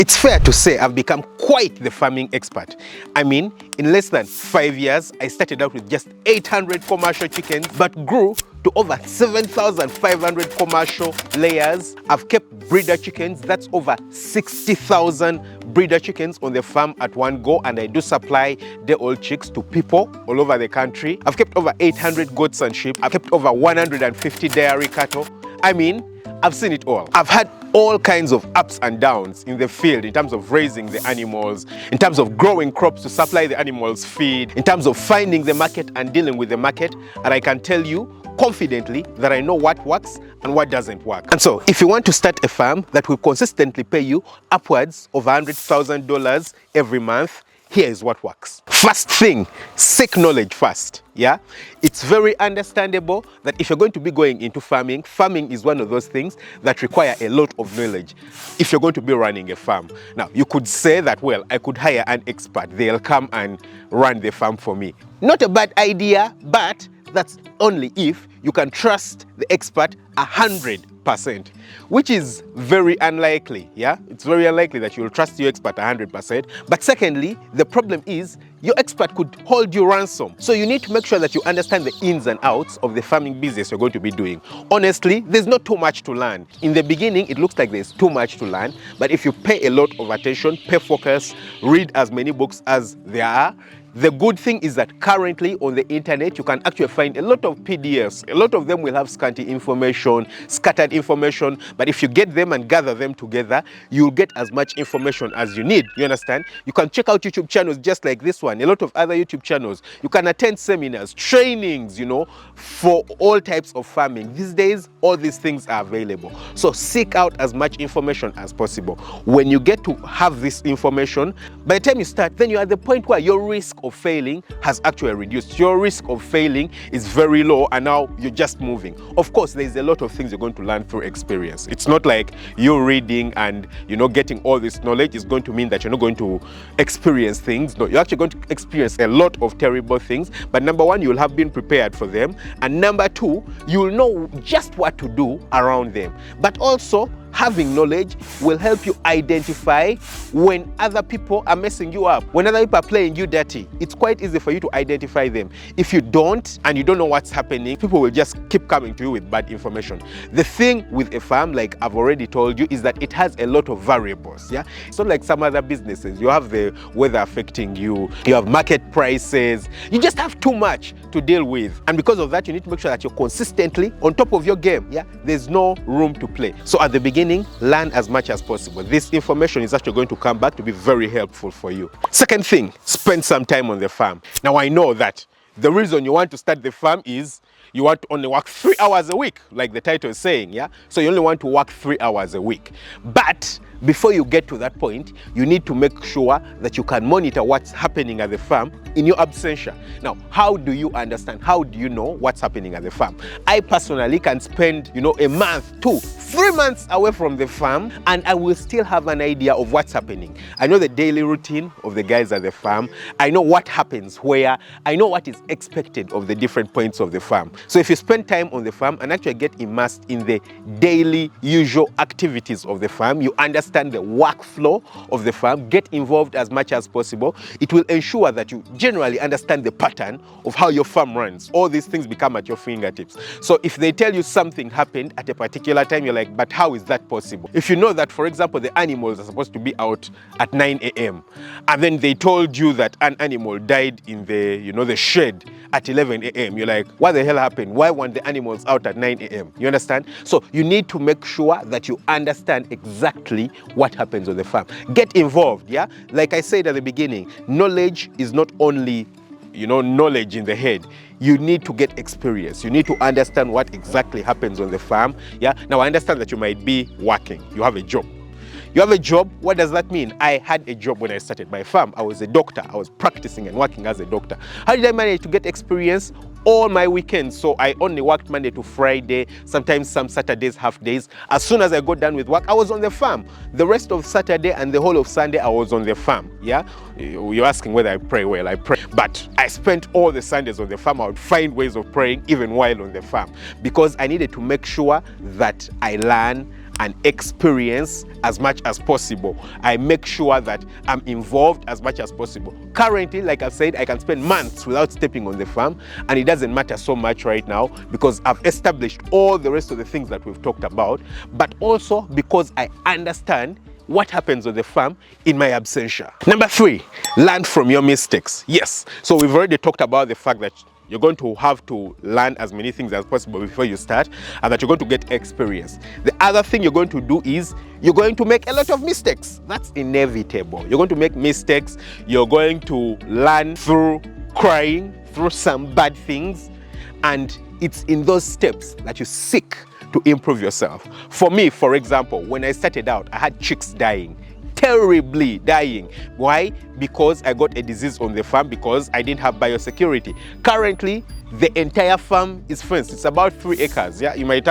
It's fair to say I've become quite the farming expert. I mean, in less than 5 years, I started out with just 800 commercial chickens, but grew to over 7,500 commercial layers. I've kept breeder chickens, that's over 60,000 breeder chickens on the farm at one go, and I do supply day-old chicks to people all over the country. I've kept over 800 goats and sheep. I've kept over 150 dairy cattle. I mean, I've seen it all. I've had all kinds of ups and downs in the field in terms of raising the animals, in terms of growing crops to supply the animals feed, in terms of finding the market and dealing with the market. And I can tell you confidently that I know what works and what doesn't work. And so if you want to start a farm that will consistently pay you upwards of $100,000 every month, here is what works. First thing, seek knowledge first. Yeah, it's very understandable that if you're going to be going into farming, farming is one of those things that require a lot of knowledge if you're going to be running a farm. Now, you could say that, well, I could hire an expert. They'll come and run the farm for me. Not a bad idea, but that's only if you can trust the expert 100%, which is very unlikely. Yeah, it's very unlikely that you'll trust your expert 100%. But secondly, the problem is your expert could hold you ransom. So you need to make sure that you understand the ins and outs of the farming business you're going to be doing. Honestly, there's not too much to learn. In the beginning, it looks like there's too much to learn, but if you pay a lot of attention, pay focus, read as many books as there are, the good thing is that currently on the internet, you can actually find a lot of PDFs. A lot of them will have scanty information, scattered information, but if you get them and gather them together, you'll get as much information as you need. You understand? You can check out YouTube channels just like this one, a lot of other YouTube channels. You can attend seminars, trainings, for all types of farming. These days, all these things are available. So seek out as much information as possible. When you get to have this information, by the time you start, then you're at the point where your risk of failing has actually reduced. Your risk of failing is very low, and now you're just moving. Of course, there's a lot of things you're going to learn through experience. It's not like you reading and getting all this knowledge is going to mean that you're not going to experience things. No, you're actually going to experience a lot of terrible things, but number one, you'll have been prepared for them, and number two, you'll know just what to do around them. But also, having knowledge will help you identify when other people are messing you up, when other people are playing you dirty. It's quite easy for you to identify them. If you don't, and you don't know what's happening, people will just keep coming to you with bad information. The thing with a farm, like I've already told you, is that it has a lot of variables. Yeah, it's not like some other businesses. You have the weather affecting you, you have market prices, you just have too much to deal with. And because of that, you need to make sure that you're consistently on top of your game. Yeah, there's no room to play. So at the beginning, learn as much as possible. This information is actually going to come back to be very helpful for you. Second thing, spend some time on the farm. Now, I know that the reason you want to start the farm is you want to only work 3 hours a week, like the title is saying, yeah? So you only want to work 3 hours a week. But before you get to that point, you need to make sure that you can monitor what's happening at the farm in your absentia. Now, how do you understand? How do you know what's happening at the farm? I personally can spend, a month, 2, 3 months away from the farm, and I will still have an idea of what's happening. I know the daily routine of the guys at the farm. I know what happens where. I know what is expected of the different points of the farm. So if you spend time on the farm and actually get immersed in the daily usual activities of the farm, you understand the workflow of the farm, get involved as much as possible. It will ensure that you generally understand the pattern of how your farm runs. All these things become at your fingertips. So if they tell you something happened at a particular time, you're like, but how is that possible? If you know that, for example, the animals are supposed to be out at 9 a.m. and then they told you that an animal died in the shed at 11 a.m. You're like, what the hell happened? Why weren't the animals out at 9 a.m.? You understand? So you need to make sure that you understand exactly what happens on the farm. Get involved, yeah? Like I said at the beginning, knowledge is not only knowledge in the head. You need to get experience. You need to understand what exactly happens on the farm. Yeah. Now I understand that you might be working. You have a job. You have a job. What does that mean? I had a job when I started my farm. I was a doctor. I was practicing and working as a doctor. How did I manage to get experience? All my weekends. So I only worked Monday to Friday, sometimes some Saturdays, half days. As soon as I got done with work, I was on the farm. The rest of Saturday and the whole of Sunday, I was on the farm. Yeah, you're asking whether I pray. Well, I pray, but I spent all the Sundays on the farm. I would find ways of praying even while on the farm because I needed to make sure that I learn and experience as much as possible. I make sure that I'm involved as much as possible. Currently, like I said, I can spend months without stepping on the farm, and it doesn't matter so much right now because I've established all the rest of the things that we've talked about, but also because I understand what happens on the farm in my absentia. Number 3, learn from your mistakes. Yes, so we've already talked about the fact that you're going to have to learn as many things as possible before you start, and that you're going to get experience. The other thing you're going to do is you're going to make a lot of mistakes. That's inevitable. You're going to make mistakes. You're going to learn through crying, through some bad things, and it's in those steps that you seek to improve yourself. For me, for example, when I started out, I had chicks dying, terribly dying. Why? Because I got a disease on the farm because I didn't have biosecurity. Currently, the entire farm is fenced. It's about 3 acres. Yeah, you might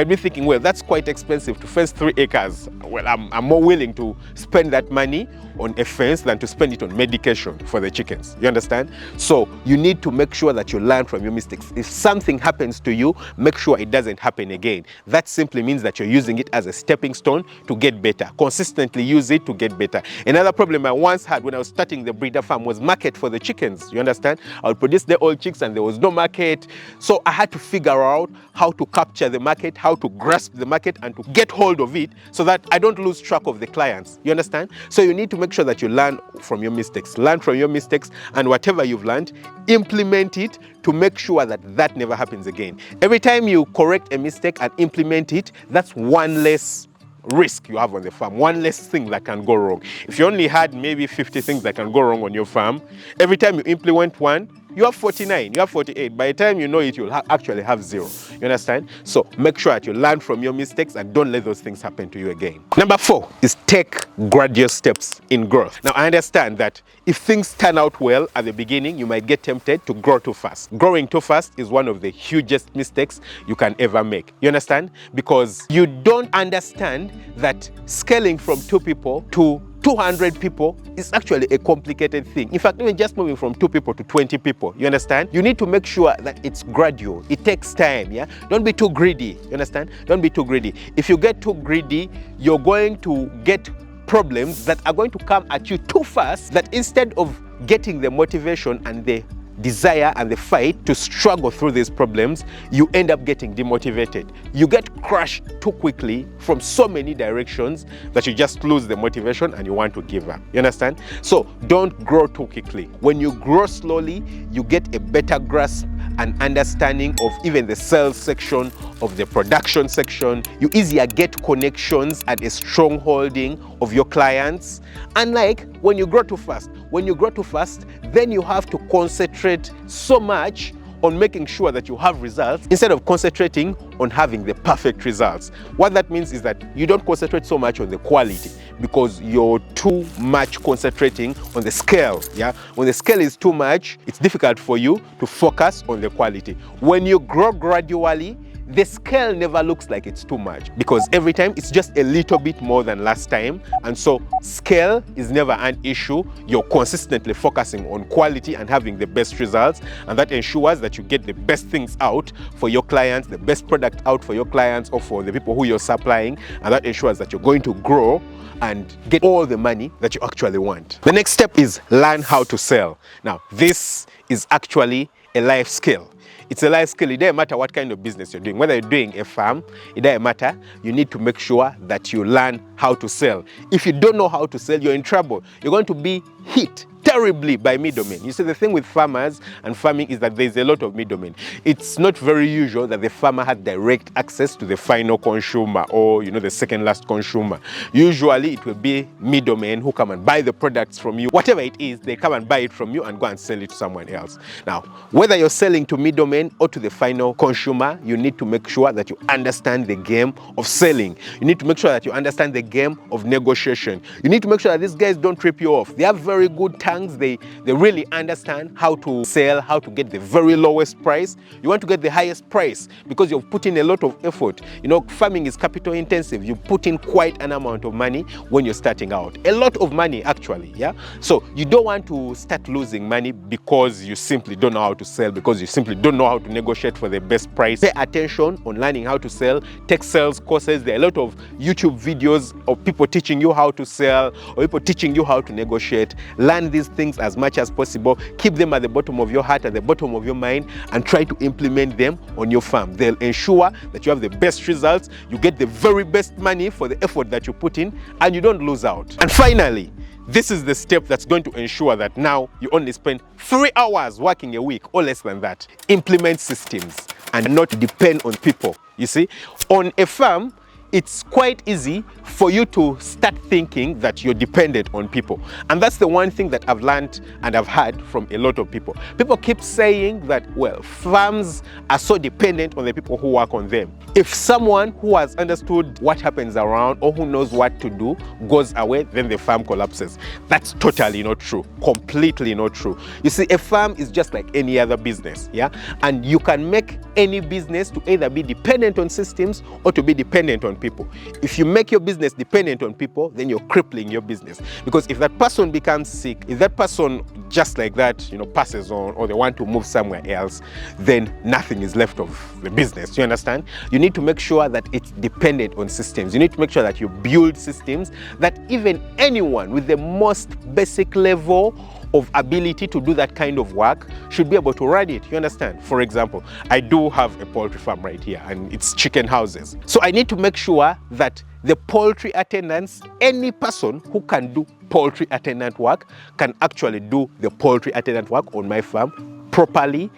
be thinking, well, that's quite expensive to fence 3 acres. Well, I'm more willing to spend that money on a fence than to spend it on medication for the chickens. You understand? So you need to make sure that you learn from your mistakes. If something happens to you, make sure it doesn't happen again. That simply means that you're using it as a stepping stone to get better. Consistently use it to get better. Another problem I once had when I was starting the breeder farm was market for the chickens. You understand? I would produce the old chicks and there was no market. So I had to figure out how to capture the market, how to grasp the market and to get hold of it so that I don't lose track of the clients. You understand? So you need to make sure that you learn from your mistakes. Learn from your mistakes, and whatever you've learned, implement it to make sure that that never happens again. Every time you correct a mistake and implement it, that's one less risk you have on the farm, one less thing that can go wrong. If you only had maybe 50 things that can go wrong on your farm, every time you implement one, you have 49, you have 48. By the time you know it, you'll actually have 0. You understand? So make sure that you learn from your mistakes and don't let those things happen to you again. Number 4 is take gradual steps in growth. Now, I understand that if things turn out well at the beginning, you might get tempted to grow too fast. Growing too fast is one of the hugest mistakes you can ever make. You understand? Because you don't understand that scaling from 2 people to 200 people is actually a complicated thing. In fact, even just moving from 2 people to 20 people, you understand? You need to make sure that it's gradual. It takes time, yeah? Don't be too greedy, you understand? Don't be too greedy. If you get too greedy, you're going to get problems that are going to come at you too fast, that instead of getting the motivation and the desire and the fight to struggle through these problems, you end up getting demotivated. You get crushed too quickly from so many directions that you just lose the motivation and you want to give up. You understand? So don't grow too quickly. When you grow slowly, you get a better grasp and understanding of even the sales section, of the production section. You easier get connections and a strong holding of your clients. Unlike when you grow too fast. When you grow too fast, then you have to concentrate so much on making sure that you have results instead of concentrating on having the perfect results. What that means is that you don't concentrate so much on the quality because you're too much concentrating on the scale. Yeah, when the scale is too much, it's difficult for you to focus on the quality. When you grow gradually, the scale never looks like it's too much because every time it's just a little bit more than last time, and so scale is never an issue. You're consistently focusing on quality and having the best results, and that ensures that you get the best things out for your clients, the best product out for your clients or for the people who you're supplying, and that ensures that you're going to grow and get all the money that you actually want. The next step is learn how to sell. Now, this is actually a life skill. It's a life skill. It doesn't matter what kind of business you're doing. Whether you're doing a farm, it doesn't matter. You need to make sure that you learn how to sell. If you don't know how to sell, you're in trouble. You're going to be hit terribly by middlemen. You see, the thing with farmers and farming is that there's a lot of middlemen. It's not very usual that the farmer has direct access to the final consumer or, the second last consumer. Usually it will be middlemen who come and buy the products from you. Whatever it is, they come and buy it from you and go and sell it to someone else. Now, whether you're selling to middlemen or to the final consumer, you need to make sure that you understand the game of selling. You need to make sure that you understand the game of negotiation. You need to make sure that these guys don't trip you off. They have very good tongue gangs, they really understand how to sell, how to get the very lowest price. You want to get the highest price because you've put in a lot of effort. You know, farming is capital intensive. You put in quite an amount of money when you're starting out. A lot of money, actually, yeah? So you don't want to start losing money because you simply don't know how to sell, because you simply don't know how to negotiate for the best price. Pay attention on learning how to sell. Take sales courses. There are a lot of YouTube videos of people teaching you how to sell or people teaching you how to negotiate. Learn these things as much as possible. Keep them at the bottom of your heart, at the bottom of your mind, and try to implement them on your farm. They'll ensure that you have the best results, you get the very best money for the effort that you put in, and you don't lose out. And finally, this is the step that's going to ensure that now you only spend 3 hours working a week or less than that. Implement systems and not depend on people. You see, on a farm, it's quite easy for you to start thinking that you're dependent on people. And that's the one thing that I've learned and I've heard from a lot of people. People keep saying that, well, farms are so dependent on the people who work on them. If someone who has understood what happens around or who knows what to do goes away, then the farm collapses. That's totally not true. Completely not true. You see, a farm is just like any other business, yeah? And you can make any business to either be dependent on systems or to be dependent on people. If you make your business dependent on people, then you're crippling your business. Because if that person becomes sick, if that person just like that, you know, passes on, or they want to move somewhere else, then nothing is left of the business. You understand? You need to make sure that it's dependent on systems. You need to make sure that you build systems that even anyone with the most basic level of ability to do that kind of work should be able to run it. You understand? For example, I do have a poultry farm right here and it's chicken houses. So I need to make sure that the poultry attendants, any person who can do poultry attendant work can actually do the poultry attendant work on my farm properly,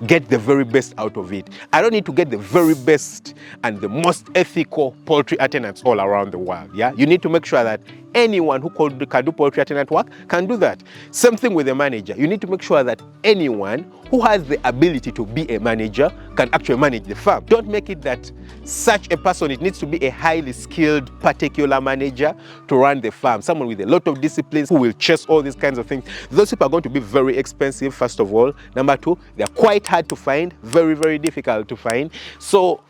get the very best out of it. I don't need to get the very best and the most ethical poultry attendants all around the world. Yeah, you need to make sure that anyone who can do poultry attendant work can do that. Same thing with a manager. You need to make sure that anyone who has the ability to be a manager can actually manage the farm. Don't make it that such a person, it needs to be a highly skilled particular manager to run the farm. Someone with a lot of disciplines who will chase all these kinds of things. Those people are going to be very expensive, first of all. Number two, they're quite hard to find, very, very difficult to find. So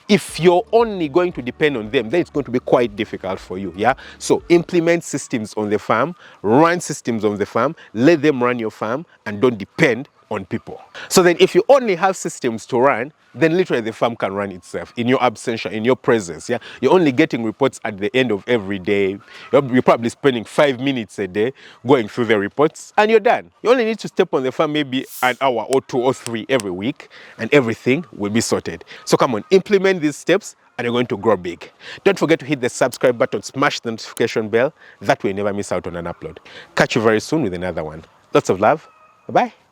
if you're only going to depend on them, then it's going to be quite difficult for you, yeah? So implement systems on the farm, run systems on the farm, let them run your farm, and don't depend on people. So then if you only have systems to run, then literally the farm can run itself in your absentia, in your presence, yeah? You're only getting reports at the end of every day. You're probably spending 5 minutes a day going through the reports, and you're done. You only need to step on the farm maybe an hour or 2 or 3 every week, and everything will be sorted. So come on, implement these steps, and you're going to grow big. Don't forget to hit the subscribe button, smash the notification bell. That way you never miss out on an upload. Catch you very soon with another one. Lots of love. Bye-bye.